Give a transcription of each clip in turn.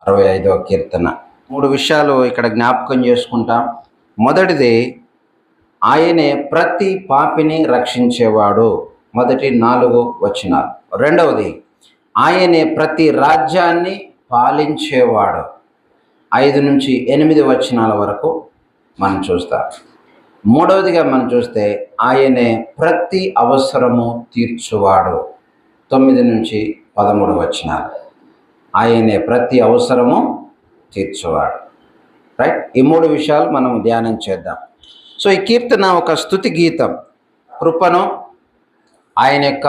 65వ కీర్తన. 3 విషయాలు ఇక్కడ జ్ఞాపకం చేసుకుంటాం. మొదటిది, ఆయనే ప్రతి పాపిని రక్షించేవాడు. మొదటి 4 వచనాలు. రెండవది, ఆయనే ప్రతి రాజ్యాన్ని పాలించేవాడు. 5 నుంచి 8 వచనాల వరకు మనం చూస్తాం. మూడవదిగా మనం చూస్తే, ఆయనే ప్రతి అవసరము తీర్చువాడు. 9 నుంచి 13 వచనాలు. ఆయనే ప్రతి అవసరము తీర్చువాడు. రైట్, ఈ 3 విషయాలు మనం ధ్యానం చేద్దాం. సో ఈ కీర్తన ఒక స్తుతి గీతం. కృపను, ఆయన యొక్క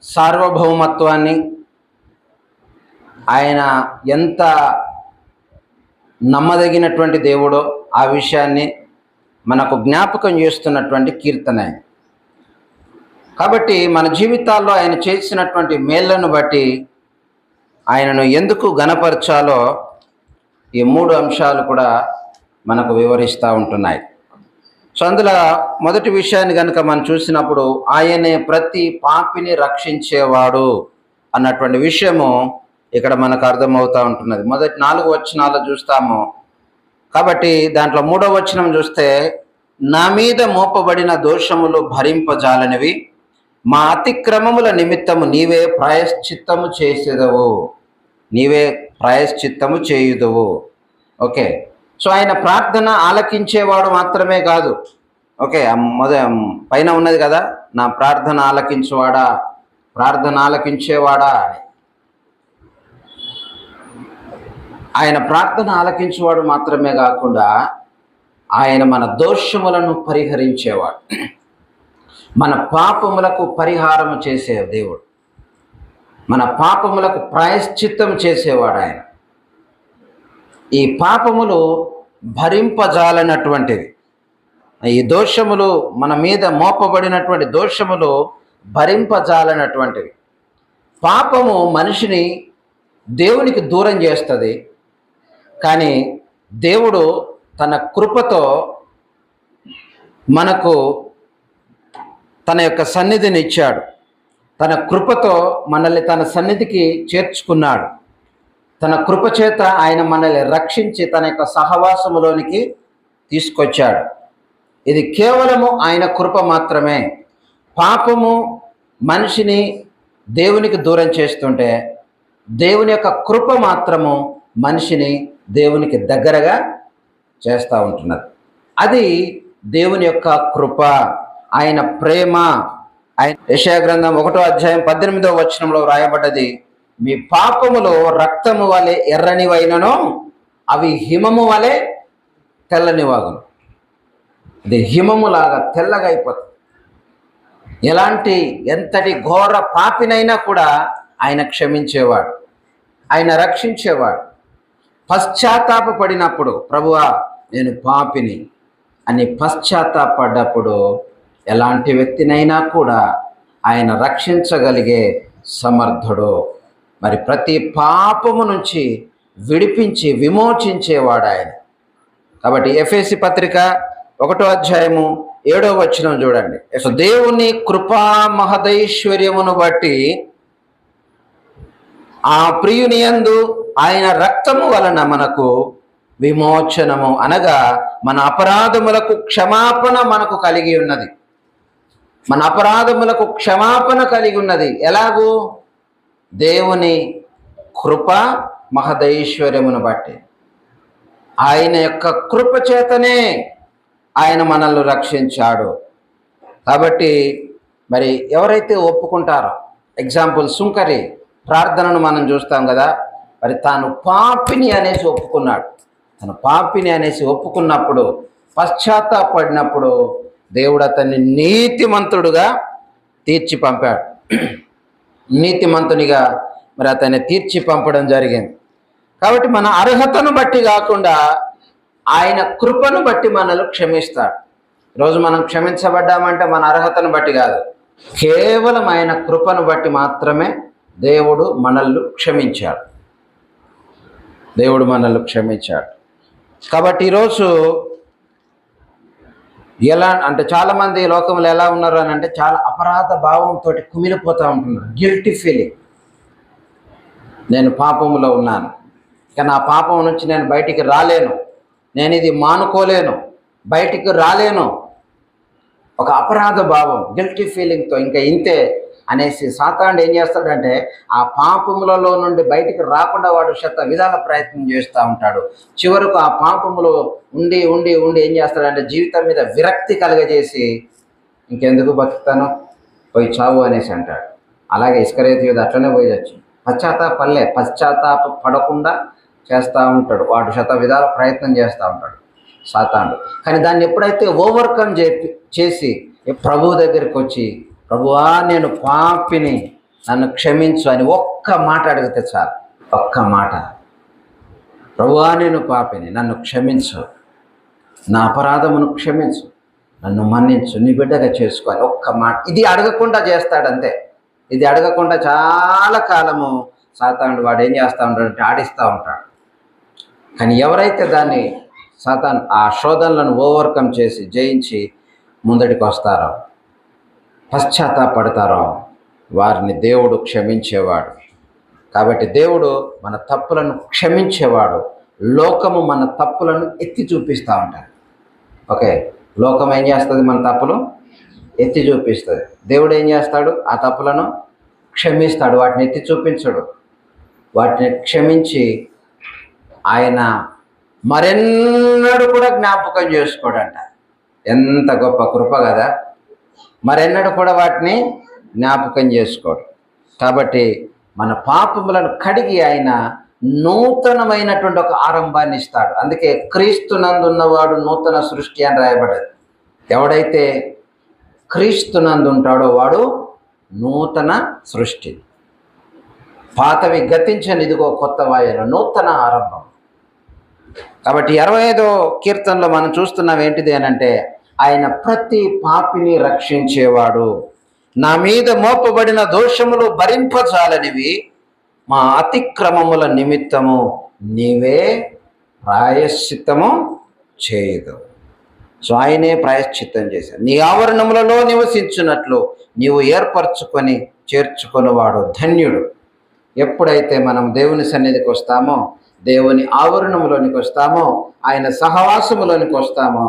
సార్వభౌమత్వాన్ని, ఆయన ఎంత నమ్మదగినటువంటి దేవుడో ఆ విషయాన్ని మనకు జ్ఞాపకం చేస్తున్నటువంటి కీర్తన. కాబట్టి మన జీవితాల్లో ఆయన చేసినటువంటి మేళ్లను బట్టి ఆయనను ఎందుకు ఘనపరచాలో ఈ 3 అంశాలు కూడా మనకు వివరిస్తూ ఉంటున్నాయి. సో అందులో మొదటి విషయాన్ని కనుక మనం చూసినప్పుడు, ఆయనే ప్రతి పాపిని రక్షించేవాడు అన్నటువంటి విషయము ఇక్కడ మనకు అర్థమవుతూ ఉంటున్నది. మొదటి 4 వచనాలు చూస్తాము. కాబట్టి దాంట్లో 3వ వచనం చూస్తే, నా మీద మోపబడిన దోషములు భరింపజాలనివి, మా అతిక్రమముల నిమిత్తము నీవే ప్రాయశ్చిత్తము చేసేదవు, నీవే ప్రాయశ్చిత్తము చేయుదువు. ఓకే, సో ఆయన ప్రార్థన ఆలకించేవాడు మాత్రమే కాదు. ఓకే, పైన ఉన్నది కదా, నా ప్రార్థన ఆలకించేవాడా, ప్రార్థన ఆలకించేవాడా అని. ఆయన ప్రార్థన ఆలకించేవాడు మాత్రమే కాకుండా ఆయన మన దోషములను పరిహరించేవాడు, మన పాపములకు పరిహారం చేసే దేవుడు, మన పాపములకు ప్రాయశ్చిత్తం చేసేవాడు ఆయన. ఈ పాపములు భరింపజాలనటువంటివి, ఈ దోషములు మన మీద మోపబడినటువంటి దోషములు భరింపజాలనటువంటివి. పాపము మనిషిని దేవునికి దూరం చేస్తుంది. కానీ దేవుడు తన కృపతో మనకు తన యొక్క సన్నిధిని ఇచ్చాడు. తన కృపతో మనల్ని తన సన్నిధికి చేర్చుకున్నాడు. తన కృప చేత ఆయన మనల్ని రక్షించి తన యొక్క సహవాసములోనికి తీసుకొచ్చాడు. ఇది కేవలము ఆయన కృప మాత్రమే. పాపము మనిషిని దేవునికి దూరం చేస్తుంటే, దేవుని యొక్క కృప మాత్రము మనిషిని దేవునికి దగ్గరగా చేస్తూ ఉంటున్నది. అది దేవుని యొక్క కృప, ఆయన ప్రేమ. ఆయన యెషయా గ్రంథం 1వ అధ్యాయం 18వ వచనంలో రాయబడ్డది, మీ పాపములో రక్తము వలె ఎర్రనివైనను అవి హిమము వలె తెల్లనివాగును. అది హిమములాగా తెల్లగా అయిపోతుంది. ఎంతటి ఘోర పాపినైనా కూడా ఆయన క్షమించేవాడు, ఆయన రక్షించేవాడు. పశ్చాత్తాపడినప్పుడు, ప్రభువా నేను పాపిని అని పశ్చాత్తాపడ్డప్పుడు ఎలాంటి వ్యక్తినైనా కూడా ఆయన రక్షించగలిగే సమర్థుడు. మరి ప్రతి పాపము నుంచి విడిపించి విమోచించేవాడు ఆయన. కాబట్టి ఎఫెసీ పత్రిక 1వ అధ్యాయము 7వ వచనం చూడండి. దేవుని కృపా మహదైశ్వర్యమును బట్టి ఆ ప్రియుని యందు ఆయన రక్తము వలన మనకు విమోచనము, అనగా మన అపరాధములకు క్షమాపణ మనకు కలిగి ఉన్నది. మన అపరాధములకు క్షమాపణ కలిగి ఉన్నది. ఎలాగూ? దేవుని కృప మహదైశ్వర్యమును బట్టి, ఆయన యొక్క కృప చేతనే ఆయన మనల్ని రక్షించాడు. కాబట్టి మరి ఎవరైతే ఒప్పుకుంటారో, ఎగ్జాంపుల్ సుంకరి ప్రార్థనను మనం చూస్తాం కదా. మరి తాను పాపిని అనేసి ఒప్పుకున్నాడు. తను పాపిని అనేసి ఒప్పుకున్నప్పుడు, పశ్చాత్తాపడినప్పుడు దేవుడు అతన్ని నీతిమంతుడుగా తీర్చి పంపాడు. నీతిమంతునిగా మరి అతన్ని తీర్చి పంపడం జరిగింది. కాబట్టి మన అర్హతను బట్టి కాకుండా ఆయన కృపను బట్టి మనల్ని క్షమిస్తాడు. ఈరోజు మనం క్షమించబడ్డామంటే మన అర్హతను బట్టి కాదు, కేవలం ఆయన కృపను బట్టి మాత్రమే దేవుడు మనల్ని క్షమించాడు. దేవుడు మనల్ని క్షమించాడు. కాబట్టి ఈరోజు ఎలా అంటే, చాలామంది లోకంలో ఎలా ఉన్నారు అని అంటే, చాలా అపరాధ భావంతో కుమిలిపోతూ ఉంటున్నారు. గిల్టీ ఫీలింగ్, నేను పాపములో ఉన్నాను, ఇక నా పాపం నుంచి నేను బయటికి రాలేను, నేను ఇది మానుకోలేను, బయటికి రాలేను, ఒక అపరాధ భావం, గిల్టీ ఫీలింగ్తో ఇంకా ఇంతే అనేసి సాతానుడు ఏం చేస్తాడంటే ఆ పాపములలో నుండి బయటికి రాకుండా వాడు శత విధాల ప్రయత్నం చేస్తూ ఉంటాడు. చివరకు ఆ పాపములో ఉండి ఉండి ఉండి ఏం చేస్తాడంటే జీవితం మీద విరక్తి కలగజేసి ఇంకెందుకు బతుకుతాను, పోయి చావు అనేసి అంటాడు. అలాగే ఇస్కరియోతు యూదా అట్లనే పోయి వచ్చి పశ్చాత్తాప పడకుండా చేస్తూ ఉంటాడు. వాడు శత విధాల ప్రయత్నం చేస్తూ ఉంటాడు సాతానుడు. కానీ దాన్ని ఎప్పుడైతే ఓవర్కమ్ చేసి ప్రభు దగ్గరికి వచ్చి, ప్రభువా నేను పాపిని, నన్ను క్షమించు అని ఒక్క మాట అడిగితే చాలు, ఒక్క మాట, ప్రభువా నేను పాపిని, నన్ను క్షమించు, నా అపరాధమును క్షమించు, నన్ను మన్నించు, నీ బిడ్డగా చేసుకోవాలి, ఒక్క మాట. ఇది అడగకుండా చేస్తాడంతే. ఇది అడగకుండా చాలా కాలము సాతానుడు వాడు ఏం చేస్తూ ఉంటాడంటే ఆడిస్తూ ఉంటాడు. కానీ ఎవరైతే దాన్ని సాతాను ఆ శోధనలను ఓవర్కమ్ చేసి జయించి ముందటికి వస్తారో, పశ్చాత్తాపడతారో, వారిని దేవుడు క్షమించేవాడు. కాబట్టి దేవుడు మన తప్పులను క్షమించేవాడు. లోకము మన తప్పులను ఎత్తి చూపిస్తూ ఉంటాడు. ఓకే, లోకం ఏం చేస్తుంది? మన తప్పులు ఎత్తి చూపిస్తుంది. దేవుడు ఏం చేస్తాడు? ఆ తప్పులను క్షమిస్తాడు, వాటిని ఎత్తి చూపించడు. వాటిని క్షమించి ఆయన మరెన్నడూ కూడా జ్ఞాపకం చేసుకోడంట. ఎంత గొప్ప కృప కదా! మరెన్నడూ కూడా వాటిని జ్ఞాపకం చేసుకోడు. కాబట్టి మన పాపములను కడిగి ఆయన నూతనమైనటువంటి ఒక ఆరంభాన్ని ఇస్తాడు. అందుకే క్రీస్తునందున్నవాడు నూతన సృష్టి అని రాయబడ్డది. ఎవడైతే క్రీస్తునందు ఉంటాడో వాడు నూతన సృష్టి. పాతవి గతించని, ఇదిగో కొత్త వాయన, నూతన ఆరంభం. కాబట్టి 65వ కీర్తనలో మనం చూస్తున్నాం ఏంటిది అనంటే, ఆయన ప్రతి పాపిని రక్షించేవాడు. నా మీద మోపబడిన దోషములు భరింపజాలనివి, మా అతిక్రమముల నిమిత్తము నీవే ప్రాయశ్చిత్తము చేయదు. సో ఆయనే ప్రాయశ్చిత్తం చేశాడు. నీ ఆవరణములలో నివసించున్నట్లు నీవు ఏర్పరచుకొని చేర్చుకునేవాడు ధన్యుడు. ఎప్పుడైతే మనం దేవుని సన్నిధికి వస్తామో, దేవుని ఆవరణములోనికి వస్తామో, ఆయన సహవాసములోనికి వస్తామో,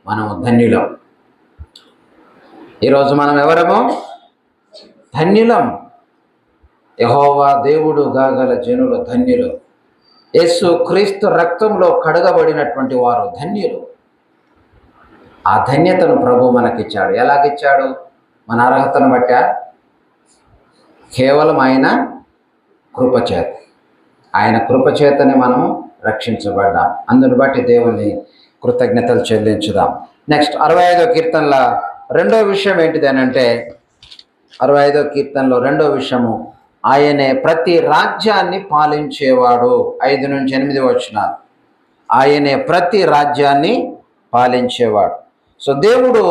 మనము ధన్యులం. ఈరోజు మనం ఎవరము? ధన్యులం. యెహోవా దేవుడు గాగల జనులు ధన్యులు. యేసు క్రీస్తు రక్తంలో కడగబడినటువంటి వారు ధన్యులు. ఆ ధన్యతను ప్రభు మనకిచ్చాడు. ఎలాగిచ్చాడు? మన అర్హతను బట్టా? కేవలం ఆయన కృపచేత. ఆయన కృపచేతనే మనము రక్షించబడ్డాం. అందును బట్టి దేవుని కృతజ్ఞతలు చెల్లించుదాం. నెక్స్ట్ 65వ కీర్తనలో రెండో విషయం ఏంటిది అనంటే, 65వ కీర్తనలో రెండో విషయము, ఆయనే ప్రతి రాజ్యాన్ని పాలించేవాడు. 5 నుంచి 8 వచనాలు. ఆయనే ప్రతి రాజ్యాన్ని పాలించేవాడు. సో దేవుడు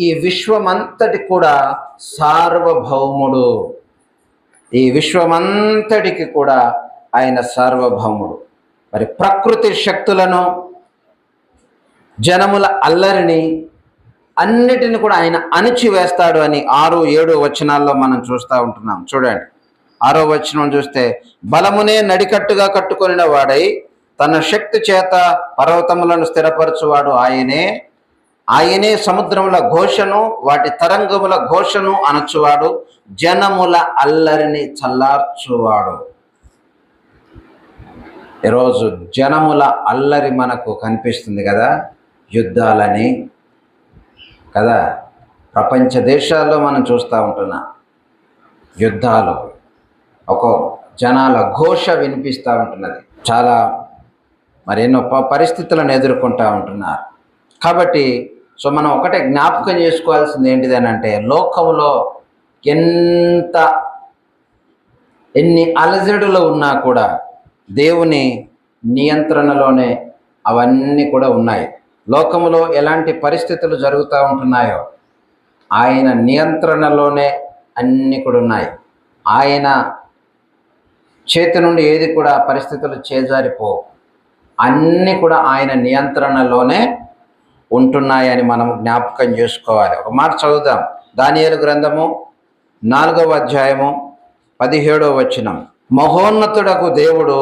ఈ విశ్వమంతటి కూడా సార్వభౌముడు. ఈ విశ్వమంతటికి కూడా ఆయన సార్వభౌముడు. మరి ప్రకృతి శక్తులను, జనముల అల్లరిని అన్నిటిని కూడా ఆయన అణిచివేస్తాడు అని 6, 7 వచనాల్లో మనం చూస్తూ ఉంటున్నాం. చూడండి, 6వ వచనం చూస్తే, బలమునే నడికట్టుగా కట్టుకొనిన వాడై తన శక్తి చేత పర్వతములను స్థిరపరచువాడు ఆయనే. ఆయనే సముద్రముల ఘోషను, వాటి తరంగముల ఘోషను అణచువాడు, జనముల అల్లరిని చల్లార్చువాడు. ఈరోజు జనముల అల్లరి మనకు కనిపిస్తుంది కదా, యుద్ధాలని కదా, ప్రపంచ దేశాల్లో మనం చూస్తూ ఉంటున్నాం యుద్ధాలు. ఒక జనాల ఘోష వినిపిస్తూ ఉంటున్నది. చాలా ఎన్నో పరిస్థితులను ఎదుర్కొంటూ ఉంటున్నారు. కాబట్టి సో మనం ఒకటే జ్ఞాపకం చేసుకోవాల్సింది ఏంటిది అని అంటే, లోకంలో ఎన్ని అలజడులు ఉన్నా కూడా దేవుని నియంత్రణలోనే అవన్నీ కూడా ఉన్నాయి. లోకములో ఎలాంటి పరిస్థితులు జరుగుతూ ఉంటున్నాయో ఆయన నియంత్రణలోనే అన్నీ కూడా ఉన్నాయి. ఆయన చేతి నుండి ఏది కూడా పరిస్థితులు చేజారిపోవు. అన్నీ కూడా ఆయన నియంత్రణలోనే ఉంటున్నాయని మనం జ్ఞాపకం చేసుకోవాలి. ఒక మాట చదువుదాం. దానియేలు గ్రంథము 4వ అధ్యాయము 17వ వచనం. మహోన్నతుడకు దేవుడు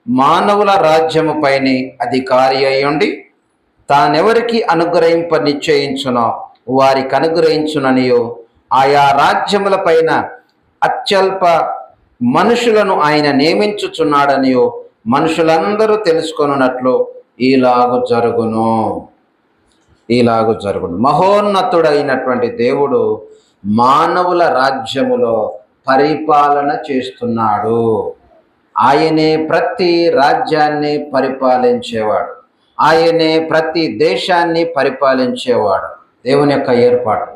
మానవుల రాజ్యము పైనే అధికారి అయ్యుండి తానెవరికి అనుగ్రహింప నిశ్చయించునో వారికి అనుగ్రహించుననియో ఆయా రాజ్యముల పైన అత్యల్ప మనుషులను ఆయన నియమించుచున్నాడనియో మనుషులందరూ తెలుసుకొనున్నట్లు ఈలాగు జరుగును. మహోన్నతుడైనటువంటి దేవుడు మానవుల రాజ్యములో పరిపాలన చేస్తున్నాడు. ఆయనే ప్రతి రాజ్యాన్ని పరిపాలించేవాడు. ఆయనే ప్రతి దేశాన్ని పరిపాలించేవాడు. దేవుని యొక్క ఏర్పాటు.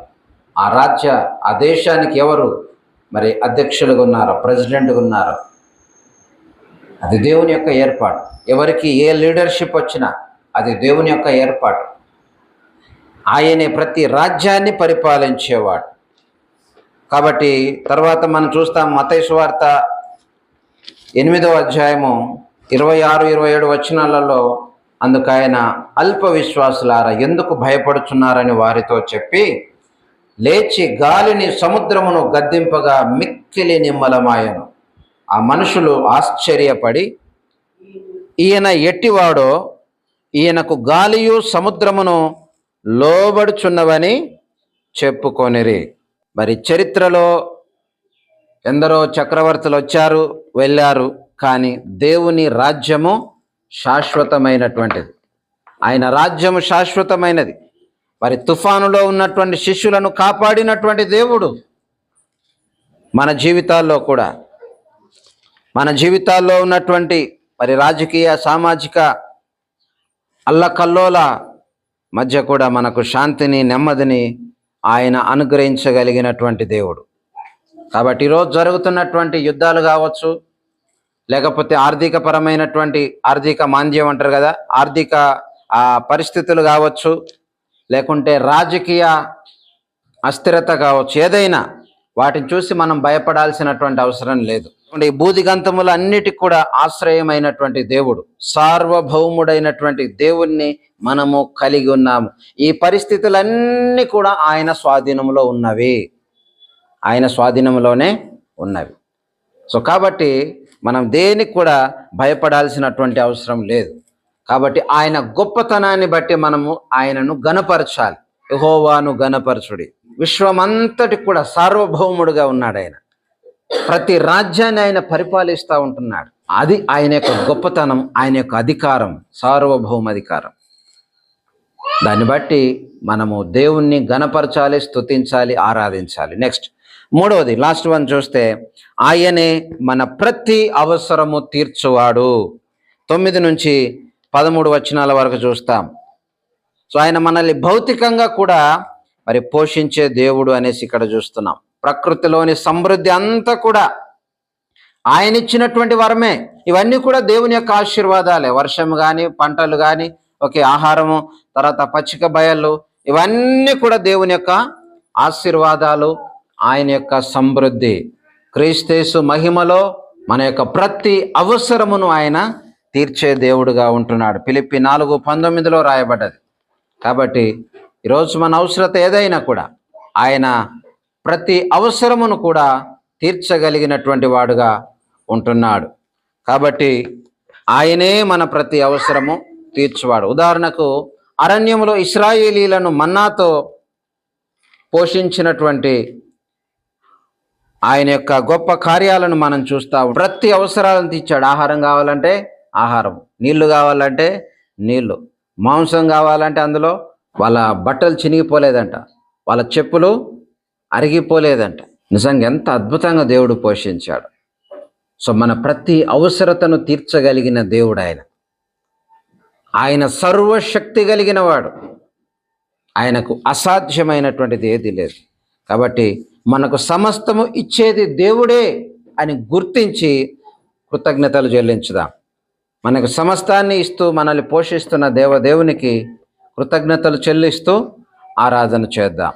ఆ దేశానికి ఎవరు మరి అధ్యక్షులుగా ఉన్నారో, ప్రెసిడెంట్గా ఉన్నారో, అది దేవుని యొక్క ఏర్పాటు. ఎవరికి ఏ లీడర్షిప్ వచ్చినా అది దేవుని యొక్క ఏర్పాటు. ఆయనే ప్రతి రాజ్యాన్ని పరిపాలించేవాడు. కాబట్టి తర్వాత మనం చూస్తాం మత్తయి సువార్త 8వ అధ్యాయము 26-27 వచనాలలో అందుకు ఆయన అల్ప విశ్వాసులారా ఎందుకు భయపడుచున్నారని వారితో చెప్పి లేచి గాలిని సముద్రమును గద్దింపగా మిక్కిలి నిమ్మలమాయను. ఆ మనుషులు ఆశ్చర్యపడి ఈయన ఎట్టివాడో ఈయనకు గాలియు సముద్రమును లోబడుచున్నవని చెప్పుకొనిరి. మరి చరిత్రలో ఎందరో చక్రవర్తులు వచ్చారు వెళ్ళారు, కానీ దేవుని రాజ్యము శాశ్వతమైనటువంటిది. ఆయన రాజ్యము శాశ్వతమైనది. మరి తుఫానులో ఉన్నటువంటి శిష్యులను కాపాడినటువంటి దేవుడు మన జీవితాల్లో ఉన్నటువంటి మరి రాజకీయ సామాజిక అల్లకల్లోల మధ్య కూడా మనకు శాంతిని నెమ్మదిని ఆయన అనుగ్రహించగలిగినటువంటి దేవుడు. కాబట్టి ఈరోజు జరుగుతున్నటువంటి యుద్ధాలు కావచ్చు, లేకపోతే ఆర్థిక మాంద్యం అంటారు కదా, ఆర్థిక పరిస్థితులు కావచ్చు, లేకుంటే రాజకీయ అస్థిరత కావచ్చు, ఏదైనా వాటిని చూసి మనం భయపడాల్సినటువంటి అవసరం లేదు. ఈ భూదిగంతములు అన్నిటికి కూడా ఆశ్రయమైనటువంటి దేవుడు, సార్వభౌముడైనటువంటి దేవుణ్ణి మనము కలిగి ఉన్నాము. ఈ పరిస్థితులన్నీ కూడా ఆయన స్వాధీనంలోనే ఉన్నవి. సో కాబట్టి మనం దేనికి కూడా భయపడాల్సినటువంటి అవసరం లేదు. కాబట్టి ఆయన గొప్పతనాన్ని బట్టి మనము ఆయనను గణపరచాలి. యెహోవాను గణపరచుడి. విశ్వమంతటి కూడా సార్వభౌముడుగా ఉన్నాడు ఆయన. ప్రతి రాజ్యాన్ని ఆయన పరిపాలిస్తూ ఉంటున్నాడు. అది ఆయన యొక్క గొప్పతనం, ఆయన యొక్క అధికారం, సార్వభౌమ అధికారం. దాన్ని బట్టి మనము దేవుణ్ణి గణపరచాలి, స్తుతించాలి, ఆరాధించాలి. నెక్స్ట్ మూడవది, లాస్ట్ వన్ చూస్తే ఆయనే మన ప్రతి అవసరము తీర్చువాడు. 9-13 వచనాల వరకు చూస్తాం. సో ఆయన మనల్ని భౌతికంగా కూడా మరి పోషించే దేవుడు అనేసి ఇక్కడ చూస్తున్నాం. ప్రకృతిలోని సమృద్ధి అంతా కూడా ఆయన ఇచ్చినటువంటి వరమే. ఇవన్నీ కూడా దేవుని యొక్క ఆశీర్వాదాలే. వర్షం కానీ, పంటలు కానీ, ఆహారము, తర్వాత పచ్చిక బయళ్ళు, ఇవన్నీ కూడా దేవుని యొక్క ఆశీర్వాదాలు, ఆయన యొక్క సమృద్ధి. క్రీస్తు మహిమలో మన యొక్క ప్రతి అవసరమును ఆయన తీర్చే దేవుడుగా ఉంటున్నాడు. ఫిలిప్పీ 4:19 రాయబడ్డది. కాబట్టి ఈరోజు మన అవసరత ఏదైనా కూడా ఆయన ప్రతి అవసరమును కూడా తీర్చగలిగినటువంటి వాడుగా ఉంటున్నాడు. కాబట్టి ఆయనే మన ప్రతి అవసరము తీర్చువాడు. ఉదాహరణకు అరణ్యములో ఇశ్రాయేలీలను మన్నాతో పోషించినటువంటి ఆయన యొక్క గొప్ప కార్యాలను మనం చూస్తాము. ప్రతి అవసరాలను తీర్చాడు. ఆహారం కావాలంటే ఆహారం, నీళ్లు కావాలంటే నీళ్లు, మాంసం కావాలంటే అందులో వాళ్ళ బట్టలు చినిగిపోలేదంట, వాళ్ళ చెప్పులు అరిగిపోలేదంట. నిజంగా ఎంత అద్భుతంగా దేవుడు పోషించాడు. సో మన ప్రతి అవసరతను తీర్చగలిగిన దేవుడు ఆయన సర్వశక్తి కలిగిన వాడు. ఆయనకు అసాధ్యమైనటువంటిది ఏది లేదు. కాబట్టి మనకు సమస్తము ఇచ్చేది దేవుడే అని గుర్తించి కృతజ్ఞతలు చెల్లించుదాం. మనకు సమస్తాన్ని ఇస్తూ మనల్ని పోషిస్తున్న దేవునికి కృతజ్ఞతలు చెల్లిస్తూ ఆరాధన చేద్దాం.